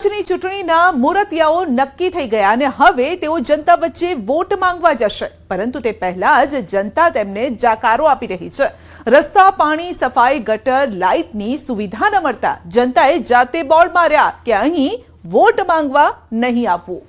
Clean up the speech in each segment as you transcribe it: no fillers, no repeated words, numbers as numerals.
ચૂંટણીના મુરતિયાઓ નક્કી થઈ ગયા અને હવે તેઓ જનતા વચ્ચે વોટ માંગવા જશે, પરંતુ તે પહેલા જ જનતા તેમને જાકારો આપી રહી છે। રસ્તા, પાણી, સફાઈ, ગટર, લાઇટની સુવિધા ન મળતા જનતાએ જાતે બોર્ડ માર્યા કે અહીં વોટ માંગવા નહીં આવવું।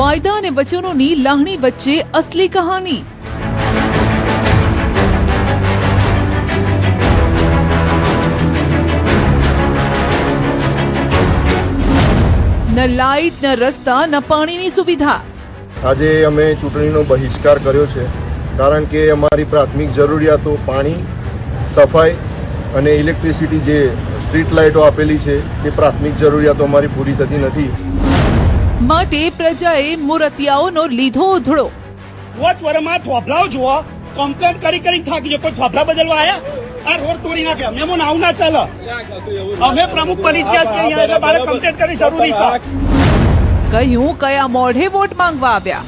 વાયદા અને વચનોની લાહણી વચ્ચે અસલી કહાની। न लाइट, न रस्ता, न पाણીની સુવિધા। આજે અમે ચૂંટણીનો બહિષ્કાર કર્યો છે કારણ કે અમારી પ્રાથમિક જરૂરિયાતો પાણી, સફાઈ અને ઇલેક્ટ્રિસિટી જે સ્ટ્રીટ લાઇટો આપેલી છે તે પ્રાથમિક જરૂરિયાતો અમારી પૂરી થતી નથી। માટે પ્રજાએ મુરતિયાઓનો લીધો ઉધડો। વરમાં થોભલાઓ જુઓ, કમ્પ્લેન કરી થાકી ગયો। કોઈ થોભલા બદલવા આયા? આ રોડ તોડી નાખ્યા। મેમો નાવ ના ચાલે। અમે પ્રમુખ બની ગયા છીએ અહીંયા, એટલે મારે કમ્પ્લેન કરવી જરૂરી છે। કહ્યું કયા મોઢે વોટ માંગવા આવ્યા।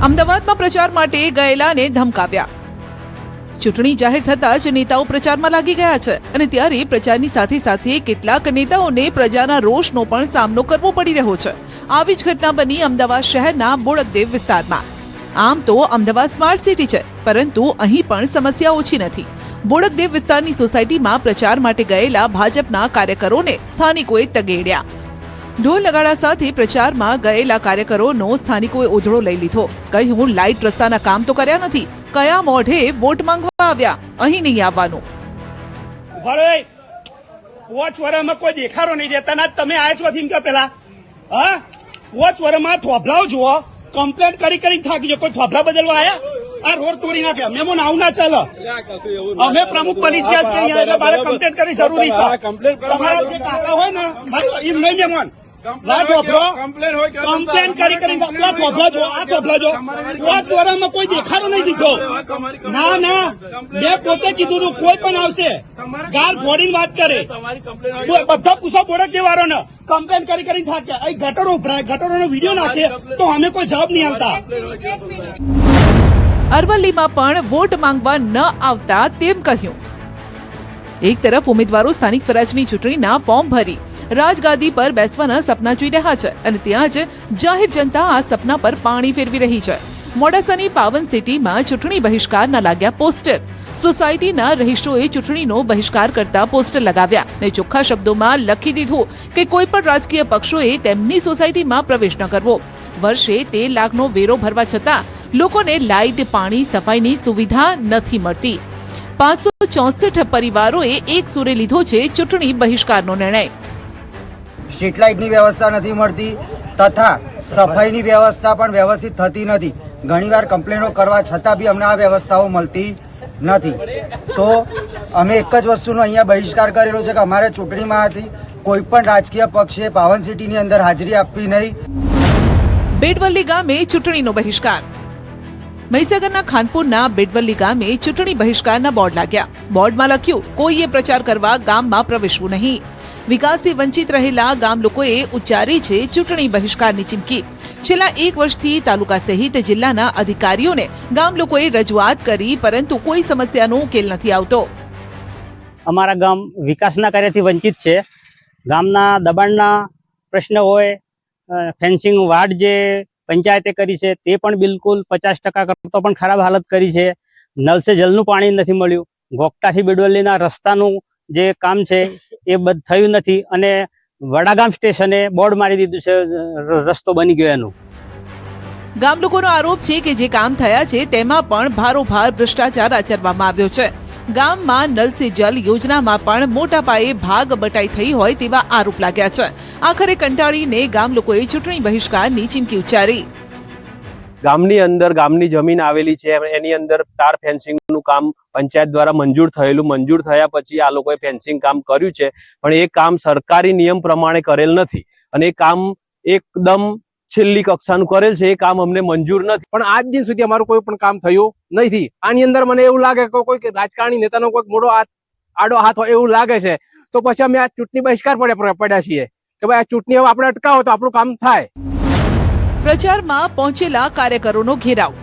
અમદાવાદમાં પ્રચાર માટે ગયેલાને ધમકાવ્યા। ચૂંટણી જાહેર થતા જ નેતાઓ પ્રચારમાં લાગી ગયા છે અને ત્યારે પ્રચારની સાથે સાથે કેટલાક નેતાઓને પ્રજાના રોષનો પણ સામનો કરવો પડી રહ્યો છે। આવી જ ઘટના બની અમદાવાદ શહેરના બોડકદેવ વિસ્તારમાં। આમ તો અમદાવાદ સ્માર્ટ સિટી છે, પરંતુ અહીં પણ સમસ્યા ઓછી નથી। બોડકદેવ વિસ્તારની સોસાયટીમાં પ્રચાર માટે ગયેલા ભાજપના કાર્યકરોને સ્થાનિકોએ તગેડ્યા। ઢોલ નગાડા સાથે પ્રચારમાં ગયેલા કાર્યકરોનો સ્થાનિકોએ ઉધડો લઈ લીધો। કહ્યું લાઇટ, રસ્તાના કામ તો કર્યા નથી, કયા મોઢે વોટ માંગવા આવ્યા, અહીં નહીં આવવાનું। વરમાં કોઈ દેખાડો નહીં દેતા ના, તમે આયા છો થીમ કે પેલા? હા, વરમાં થોભલાઓ જુઓ, કમ્પ્લેન કરી થાકી ગયો। કોઈ થોભલા બદલવા આયા? આ રોડ તોડી નાખ્યા। મેમો નાવ ના ચાલે। અમે પ્રમુખ બની ગયા છીએ અહીંયા, એટલે મારે કમ્પ્લેન કરવી જરૂરી છે। તમારા જે કાકા હોય ને એમ નહીં મહેમાન કમ્પ્લેન કરી થોભલા જો, આ થોભલા જો। વરમાં કોઈ દેખાડો નહીં દીધો। ના ના, મેં પોતે કીધું હતું કોઈ પણ આવશે ગાર ફોડીને વાત કરે। બધા પૂછો બોડકદેવ વાળાને કમ્પ્લેન કરી થાક્યા। અહીં ગટરો ઉભરાય, ગટરોનો વિડીયો નાખે તો અમે કોઈ જવાબ નહીં આવતા। અરવલ્લીમાં પણ વોટ માંગવા ન આવતા તેમ કહ્યું। એક તરફ ઉમેદવારો સ્થાનિક સ્વરાજની ચૂંટણીના ફોર્મ ભરી રાજગાદી પર બેસવાના સપના જોઈ રહ્યા છે અને ત્યાં જ જાહેર જનતા આ સપના પર પાણી ફેરવી રહી છે। મોડાસાની પાવન સિટીમાં ચૂંટણી બહિષ્કારના લાગ્યા પોસ્ટર। સોસાયટીના રહીશોએ ચૂંટણીનો બહિષ્કાર કરતા પોસ્ટર લગાવ્યા અને ચોખ્ખા શબ્દોમાં લખી દીધું કે કોઈ પણ રાજકીય પક્ષોએ તેમની સોસાયટીમાં પ્રવેશ ન કરવો। વર્ષે 13 લાખનો વેરો ભરવા છતાં લોકોને લાઇટ, પાણી, સફાઈની સુવિધા નથી મળતી। 564 પરિવારોએ એક સુરે લીધો છે ચૂંટણી બહિષ્કારનો નિર્ણય। સ્ટ્રીટ લાઇટની વ્યવસ્થા નથી મળતી તથા સફાઈની વ્યવસ્થા પણ વ્યવસ્થિત થતી નથી। ઘણીવાર કમ્પ્લેનો કરવા છતાં બી અમને આ વ્યવસ્થાઓ મળતી નથી। તો અમે એક જ વસ્તુનો અહીંયા બહિષ્કાર કરેલો છે કે અમારે ચૂંટણીમાંથી કોઈ પણ રાજકીય પક્ષે પાવન સિટીની અંદર હાજરી આપવી નહીં। બેડવલ્લી ગામે ચૂંટણીનો બહિષ્કાર। મહીસાગરના ખાનપુરના બેડવલ્લી ગામે ચૂંટણી બહિષ્કારના બોર્ડ લાગ્યા। બોર્ડમાં લખ્યું કોઈએ પ્રચાર કરવા ગામમાં પ્રવેશવું નહીં। વિકાસથી વંચિત રહેલા ગામ લોકોએ ઉચ્ચારી છે ચૂંટણી બહિષ્કારની ચીમકી। છેલ્લા 1 વર્ષથી તાલુકા સહિત જિલ્લાના અધિકારીઓને ગામ લોકોએ રજૂઆત કરી, પરંતુ કોઈ સમસ્યાનો ઉકેલ નથી આવતો। અમારા ગામ વિકાસના કાર્યથી વંચિત છે। ગામના દબાણના પ્રશ્ન હોય, ફેન્સિંગ વાડ જે પંચાયતે કરી છે તે પણ બિલકુલ 50% કરતો પણ ખરાબ હાલત કરી છે। નલ સે જલનું પાણી નથી મળ્યું। ગોકટાથી બેડવલ્લીના રસ્તાનું જે કામ છે એ થયું નથી અને વડાગામ સ્ટેશને બોર્ડ મારી દીધું છે, રસ્તો બની ગયો એનું। ગામ લોકોનો આરોપ છે કે જે કામ થયા છે તેમાં પણ ભારોભાર ભ્રષ્ટાચાર આચરવામાં આવ્યો છે। ગામમાં નલ સે જલ યોજનામાં પણ મોટા પાયે ભાગ બટાઈ થઈ હોય તેવા આરોપ લાગ્યા છે। આખરે કંટાળીને ગામ લોકોએ ચૂંટણી બહિષ્કારની ચીમકી ઉચ્ચારી। ગામની અંદર ગામની જમીન આવેલી છે, એની અંદર તાર ફેન્સિંગનું કામ પંચાયત દ્વારા મંજૂર થયેલું, મંજૂર થયા પછી આ લોકોએ ફેન્સિંગ કામ કર્યું છે, પણ એ કામ સરકારી નિયમ પ્રમાણે કરેલ નથી અને એ કામ એકદમ છેલ્લી કક્ષાનું કરેલ છે। એ કામ અમને મંજૂર નથી, પણ આજ દિન સુધી અમારું કોઈ પણ કામ થયું નથી। આની અંદર મને એવું લાગે કે કોઈ રાજકારણી નેતાનો કોઈ મોટો આડો હાથ હોય એવું લાગે છે, તો પછી અમે આ ચૂંટણી બહિષ્કાર પડ્યા છીએ કે ભાઈ આ ચૂંટણી હવે આપણે અટકાવો તો આપણું કામ થાય। પ્રચારમાં પહોંચેલા કાર્યકરોનો ઘેરાવ।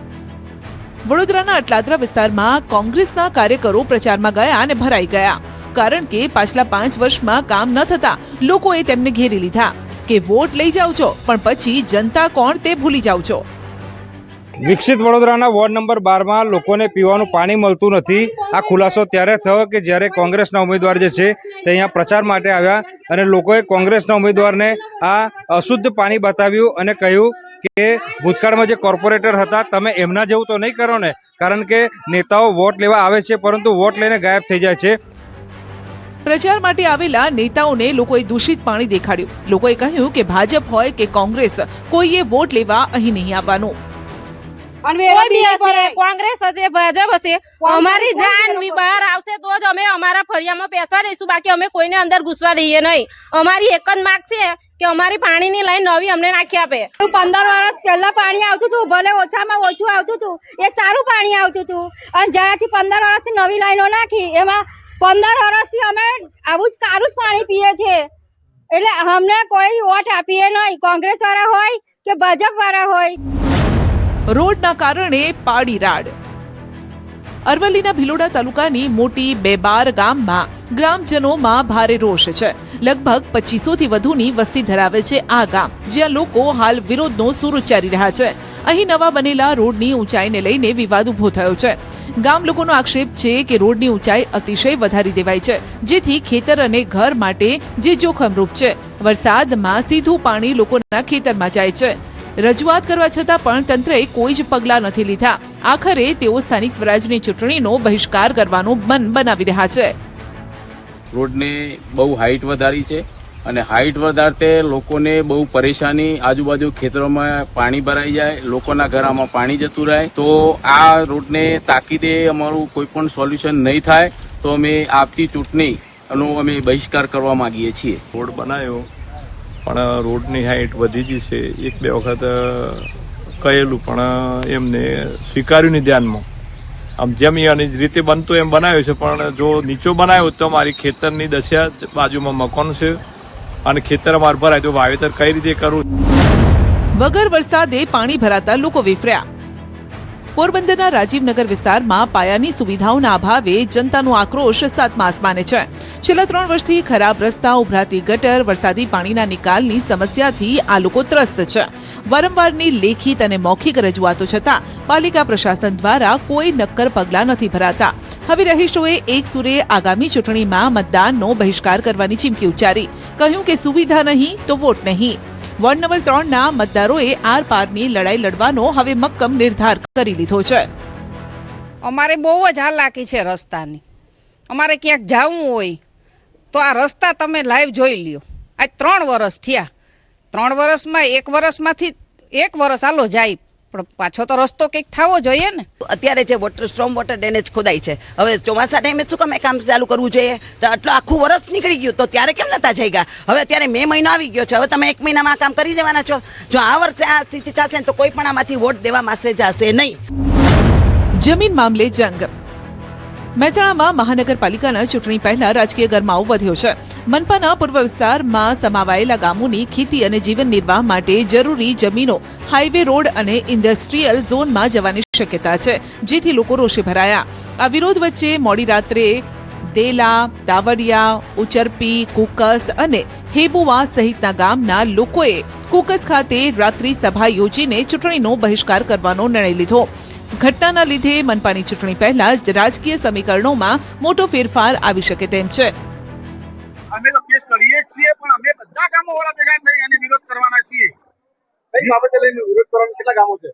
વડોદરાના અટલાદરા વિસ્તારમાં કોંગ્રેસના કાર્યકરો પ્રચારમાં ગયા અને ભરાઈ ગયા, કારણ કે પાછલા 5 વર્ષમાં કામ ન થતા લોકોએ તેમને ઘેરી લીધા કે વોટ લઈ જાઓ છો પણ પછી જનતા કોણ તે ભૂલી જાઓ છો। વિકસિત વડોદરાના વોર્ડ નંબર 12માં લોકોને પીવાનું પાણી મળતું નથી। આ ખુલાસો ત્યારે થયો કે જ્યારે કોંગ્રેસના ઉમેદવાર જે છે તે અહીંયા પ્રચાર માટે આવ્યા અને લોકોએ કોંગ્રેસના ઉમેદવારને આ અશુદ્ધ પાણી બતાવ્યું અને કહ્યું કે ભૂતકાળમાં જે કોર્પોરેટર હતા તમે એમના જેવું તો નહીં કરો ને, કારણ કે નેતાઓ વોટ લેવા આવે છે પરંતુ વોટ લઈને ગાયબ થઈ જાય છે। પ્રચાર માટે આવેલા નેતાઓને લોકોએ દૂષિત પાણી દેખાડ્યું। લોકોએ કહ્યું કે ભાજપ હોય કે કોંગ્રેસ, કોઈએ વોટ લેવા અહીં નહીં આવવાનું। કોંગ્રેસ હશે, ભાજપ હશે, અમારી જાન બહાર આવશે તો જ અમે અમારા ફળિયામાં બેસવા દઈશું, બાકી અમે કોઈને અંદર ઘૂસવા દઈએ નહીં। અમારી એક જ માંગ છે કે અમારી પાણીની લાઈન નવી અમને નાખી આપે। 15 વર્ષ પહેલા પાણી આવતું હતું, ભલે ઓછામાં ઓછું આવતું હતું, એ સારું પાણી આવતું હતું, અને જ્યારથી 15 વર્ષથી નવી લાઈનો નાખી એમાં 15 વર્ષથી અમે આવું જ કારું જ પાણી પીએ છીએ। એટલે અમને કોઈ વોટ આપીએ નહીં, કોંગ્રેસ વાળા હોય કે ભાજપ વાળા હોય। રોડના કારણે પાડી રાડ। અરવલ્લીના ભિલોડા તાલુકાની મોટી બેબાર ગામમાં ગ્રામજનોમાં ભારે રોષ છે। લગભગ 2500 થી વધુની વસ્તી ધરાવે છે આ ગામ, જ્યાં લોકો હાલ વિરોધનો સૂર ઉચ્ચારી રહ્યા છે। અહીં નવા બનેલા રોડની ઊંચાઈને લઈને વિવાદ ઉભો થયો છે। ગામ લોકોનો આક્ષેપ છે કે રોડની ઊંચાઈ અતિશય વધારી દેવાઈ છે, જેથી ખેતર અને ઘર માટે જે જોખમરૂપ છે। વરસાદમાં સીધું પાણી લોકોના ખેતરમાં જાય છે। રજૂઆત કરવા છતાં પણ તંત્રએ કોઈ જ પગલાં નથી લીધા। આખરે તેઓ સ્થાનિક સ્વરાજની ચૂંટણીનો બહિષ્કાર કરવાનું મન બનાવી રહ્યા છે। રોડની બહુ હાઈટ વધારી છે અને હાઈટ વધારતે લોકોને બહુ પરેશાની, આજુબાજુ ખેતરોમાં પાણી ભરાઈ જાય, લોકોના ઘરમાં પાણી જતું રહે। તો આ રોડને તાકીદે અમારું કોઈ પણ સોલ્યુશન નહીં થાય તો અમે આવતી ચૂંટણીનો અમે બહિષ્કાર કરવા માંગીએ છીએ। રોડ બનાવ્યો પણ રોડની હાઈટ વધી ગઈ છે, 1-2 વખત કહેલું પણ એમને સ્વીકાર્યું નહીં ધ્યાનમાં। આમ જેમ એની રીતે બનતું એમ બનાવ્યું છે, પણ જો નીચો બનાવ્યો તો મારી ખેતરની દશા, બાજુમાં મકાન છે અને ખેતર અમારે ભરાય તો વાવેતર કઈ રીતે કરવું। વગર વરસાદે પાણી ભરાતા લોકો વિફર્યા। પોરબંદરના રાજીવનગર વિસ્તારમાં પાયાની સુવિધાઓના અભાવે જનતાનો આક્રોશ 7મા આસમાને છે। છેલ્લા 3 વર્ષથી ખરાબ રસ્તા, ઉભરાતી ગટર, વરસાદી પાણીના નિકાલની સમસ્યાથી આ લોકો ત્રસ્ત છે। વારંવારની લેખિત અને મૌખિક રજૂઆતો છતાં પાલિકા પ્રશાસન દ્વારા કોઈ નક્કર પગલાં નથી ભરાતા। હવે રહીશોએ એક સુરે આગામી ચૂંટણીમાં મતદાનનો બહિષ્કાર કરવાની ચીમકી ઉચ્ચારી। કહ્યું કે સુવિધા નહીં તો વોટ નહીં। વોર્ડ નંબર 3ના મતદારોએ આર પારની લડાઈ લડવાનો હવે મક્કમ નિર્ધાર કરી લીધો છે। અમારે બહુ જ હાલાકી છે રસ્તાની। અમારે ક્યાંક જવું હોય તો આ રસ્તા તમે લાઈવ જોઈ લ્યો। આજ 3 વર્ષ થયા, 3 વર્ષમાં 1 વર્ષમાંથી 1 વર્ષ હાલો જાય, પણ પાછો તો રસ્તો કંઈક થવો જોઈએ ને। અત્યારે જે સ્ટ્રોમ વોટર ડ્રેનેજ ખોદાય છે, હવે ચોમાસા ટાઈમે શું કામ કામ ચાલુ કરવું જોઈએ? તો આટલું આખું વર્ષ નીકળી ગયું તો ત્યારે કેમ નતા જઈ ગયા? હવે અત્યારે મે મહિનો આવી ગયો છે, હવે તમે 1 મહિનામાં આ કામ કરી દેવાના છો? જો આ વર્ષે આ સ્થિતિ થશે તો કોઈ પણ આમાંથી વોટ દેવા માટે જશે નહીં। જમીન મામલે જંગ। મહેસાણામાં મહાનગરપાલિકાના ચૂંટણી પહેલા રાજકીય ગરમાવો વધ્યો છે। મનપાના પૂર્વ વિસ્તારમાં સમાવાયેલા ગામોની ખેતી અને જીવન નિર્વાહ માટે જરૂરી જમીનો હાઈવે, રોડ અને ઇન્ડસ્ટ્રીયલ ઝોનમાં જવાની શક્યતા છે, જેથી લોકો રોષે ભરાયા। આ વિરોધ વચ્ચે મોડી રાત્રે દેલા, દાવડિયા, ઉચરપી, કુકસ અને હેબુવા સહિતના ગામના લોકોએ કુકસ ખાતે રાત્રિ સભા યોજીને ચૂંટણીનો બહિષ્કાર કરવાનો નિર્ણય લીધો। ઘટનાના લીધે મનપાની ચૂંટણી પહેલા જ રાજકીય સમીકરણોમાં મોટો ફેરફાર આવી શકે તેમ છે। અમે તો કેસ કરીએ છીએ, પણ અમે બધા ગામો વાળા ભેગા થઈ અને વિરોધ કરવાના છીએ। કઈ બાબતે લઈને વિરોધ કરવાના કેટલા ગામો છે?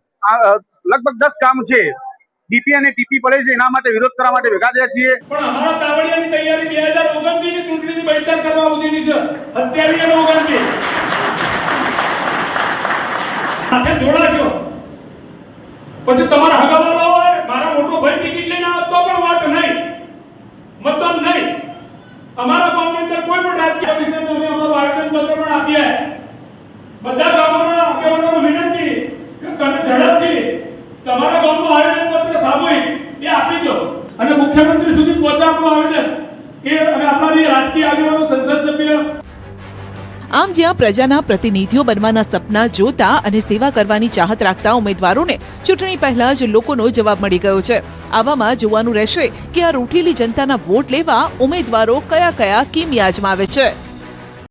લગભગ 10 ગામ છે। ડીપી અને ટીપી પડે છે, એના માટે વિરોધ કરવા માટે ભેગા થયા છીએ। પણ અમારા તાવડિયાની તૈયારી 2029 ની ચૂંટણીની બહિષ્કાર કરવા સુધીની છે। અત્યારે 29 સાથે જોડાજો, પછી તમારા હગાવાળા હોય, મારા મોટો ભાઈ ટિકિટ લઈને આવે તો પણ વાત નહીં, મતદાન નહીં। અમારા ગામની અંદર કોઈ પણ રાજકીય વિષયમાં અમે અમારું આયોજન પત્ર પણ આપીએ। બધા ગામોના આગેવાનોને વિનંતી કે ઝડપથી તમારા ગામનું આયોજન પત્ર સામૂહિક એ આપી દો અને મુખ્યમંત્રી સુધી પહોંચાડવાનું આયોજન એ અને આપણા જે રાજકીય આગેવાનો, સંસદ સભ્ય। આમ જ્યાં પ્રજાના પ્રતિનિધિઓ બનવાના સપના જોતા અને સેવા કરવાની ચાહત રાખતા ઉમેદવારોને ચૂંટણી પહેલા જ લોકોનો જવાબ મળી ગયો છે. આવામાં જોવાનું રહેશે કે આ રૂઠીલી જનતાના વોટ લેવા ઉમેદવારો કયા કયા કિમિયા અજમાવે છે.